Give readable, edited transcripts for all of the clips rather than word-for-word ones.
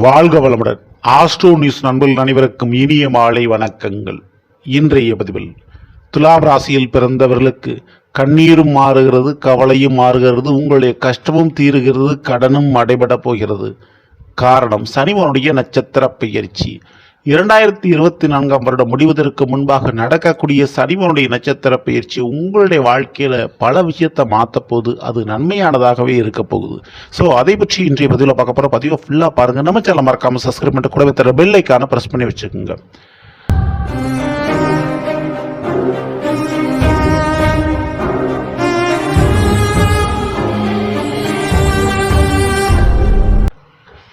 வாழ்க வளமுடன். Astro news நண்பர்கள் அனைவருக்கும் இனிய மாலை வணக்கங்கள். இன்றைய பதிவில் துலாம் ராசியில் பிறந்தவர்களுக்கு கண்ணீரும் மாறுகிறது, கவலையும் மாறுகிறது, உங்களுடைய கஷ்டமும் தீருகிறது, கடனும் அடைபட போகிறது. காரணம் சனிவனுடைய நட்சத்திர பெயர்ச்சி. 2024 வருடம் முடிவதற்கு முன்பாக நடக்கக்கூடிய சனிவனுடைய நட்சத்திர பயிற்சி உங்களுடைய வாழ்க்கையில் பல விஷயத்தை மாற்ற போது அது நன்மையானதாகவே இருக்க போகுது. ஸோ அதை பற்றி இன்றைய பதிவில் பார்க்க போகிற பதிவை ஃபுல்லாக பாருங்கள். நம்ம சேனல் மறக்காமல் சப்ஸ்கிரைப் பண்ணிட்டு கூடவே தர பெல் ஐக்கானை ப்ரெஸ் பண்ணி வச்சுக்கோங்க.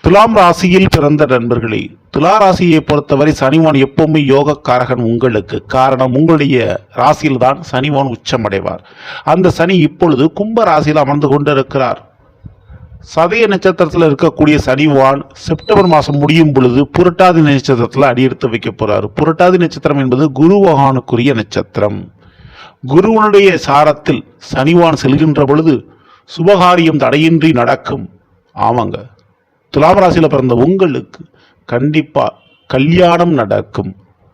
துலாம் ராசியில் பிறந்த நண்பர்களே, துலா ராசியை பொறுத்தவரை சனிவான் எப்பவுமே யோகக்காரகன் உங்களுக்கு. காரணம், உங்களுடைய ராசியில் தான் சனிவான் உச்சமடைவார். அந்த சனி இப்பொழுது கும்ப ராசியில் அமர்ந்து கொண்டிருக்கிறார். சதய நட்சத்திரத்தில் இருக்கக்கூடிய சனிவான் செப்டம்பர் மாதம் முடியும் பொழுது புரட்டாதி நட்சத்திரத்தில் அடியெடுத்து வைக்க போறார். புரட்டாதி நட்சத்திரம் என்பது குரு பகவானுக்குரிய நட்சத்திரம். குருவனுடைய சாரத்தில் சனிவான் செல்கின்ற பொழுது சுபகாரியம் தடையின்றி நடக்கும். ஆமாங்க, துலாம் ராசியில் பிறந்த உங்களுக்கு கண்டிப்பா கல்யாணம் நடக்கும்,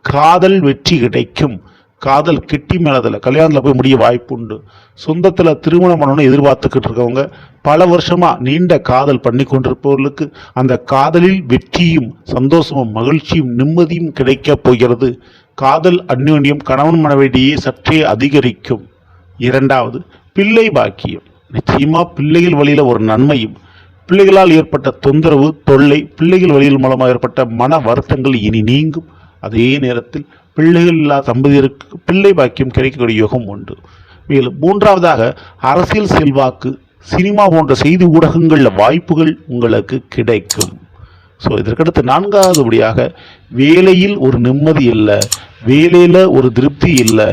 காதல் வெற்றி கிடைக்கும். காதல் கெட்டி மேலதில் கல்யாணத்தில் போய் முடிய வாய்ப்பு உண்டு. சொந்தத்தில் திருமணம் பண்ணணும்னு எதிர்பார்த்துக்கிட்டு இருக்கவங்க, பல வருஷமா நீண்ட காதல் பண்ணி கொண்டிருப்பவர்களுக்கு அந்த காதலில் வெற்றியும் சந்தோஷமும் மகிழ்ச்சியும் நிம்மதியும் கிடைக்கப் போகிறது. காதல் அந்யோன்யம் கணவன் மனைவியிடையே சற்றே அதிகரிக்கும். இரண்டாவது, பிள்ளை பாக்கியம். நிச்சயமா பிள்ளைகள் வழியில ஒரு நன்மையும், பிள்ளைகளால் ஏற்பட்ட தொந்தரவு தொல்லை, பிள்ளைகள் வழியில் மூலமாக ஏற்பட்ட மன வருத்தங்கள் இனி நீங்கும். அதே நேரத்தில் பிள்ளைகள் இல்லாத தம்பதியருக்கு பிள்ளை பாக்கியம் கிடைக்கக்கூடிய யோகம் உண்டு. மேலும் மூன்றாவதாக, அரசியல் செல்வாக்கு, சினிமா போன்ற செய்தி ஊடகங்களில் வாய்ப்புகள் உங்களுக்கு கிடைக்கும். ஸோ இதற்கடுத்து நான்காவதுபடியாக, வேலையில் ஒரு நிம்மதி இல்லை, வேலையில் ஒரு திருப்தி இல்லை,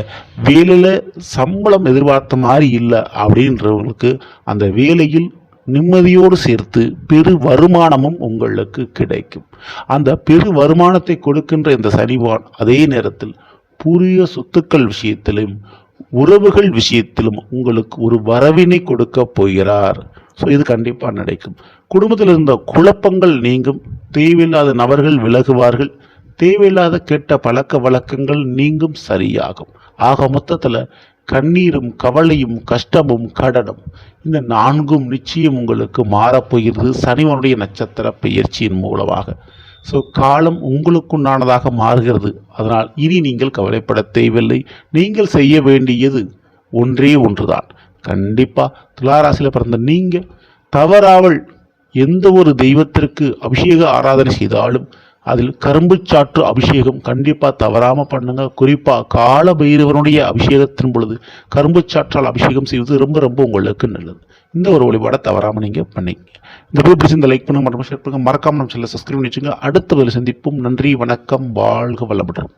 வேலையில் சம்பளம் எதிர்பார்த்த மாதிரி இல்லை அப்படின்றவங்களுக்கு அந்த வேலையில் நிம்மதியோடு சேர்த்து பெரு வருமானமும் உங்களுக்கு கிடைக்கும். அந்த பெரு வருமானத்தை கொடுக்கின்ற இந்த சனிவான் அதே நேரத்தில் பூர்வீக சொத்துக்கள் விஷயத்திலும் உறவுகள் விஷயத்திலும் உங்களுக்கு ஒரு வரவினை கொடுக்க போகிறார். ஸோ இது கண்டிப்பாக நடக்கும். குடும்பத்தில் இருந்த குழப்பங்கள் நீங்கும், தேவையில்லாத நபர்கள் விலகுவார்கள், தேவையில்லாத கெட்ட பழக்க வழக்கங்கள் நீங்கும், சரியாகும். ஆக மொத்தத்தில் கண்ணீரும் கவலையும் கஷ்டமும் கடனும் இந்த நான்கும் நிச்சயம் உங்களுக்கு மாறப்போகிறது சனிவனுடைய நட்சத்திர பெயர்ச்சியின் மூலமாக. ஸோ காலம் உங்களுக்குண்டானதாக மாறுகிறது. அதனால் இனி நீங்கள் கவலைப்பட தேவையில்லை. நீங்கள் செய்ய வேண்டியது ஒன்றே ஒன்றுதான். கண்டிப்பாக துளாராசியில் பிறந்த நீங்கள் தவறாமல் எந்த ஒரு தெய்வத்திற்கு அபிஷேக ஆராதனை செய்தாலும் அதில் கரும்பு சாற்று அபிஷேகம் கண்டிப்பாக தவறாமல் பண்ணுங்க. குறிப்பாக கால பைரவனுடைய அபிஷேகத்தின் பொழுது கரும்பு சாற்றால் அபிஷேகம் செய்வது ரொம்ப ரொம்ப உங்களுக்கு நல்லது. இந்த ஒரு வழிபாடை தவறாமல் நீங்கள் பண்ணிங்க. இந்த வீடியோ பிடிச்சிருந்த லைக் பண்ணுங்க, மற்றும் ஷேர் பண்ணுங்க, மறக்காமல் நம்ம சேனலை சப்ஸ்கிரைப் பண்ணி வச்சுங்க. அடுத்த வேலை சந்திப்போம். நன்றி, வணக்கம், வாழ்க வளமுடன்.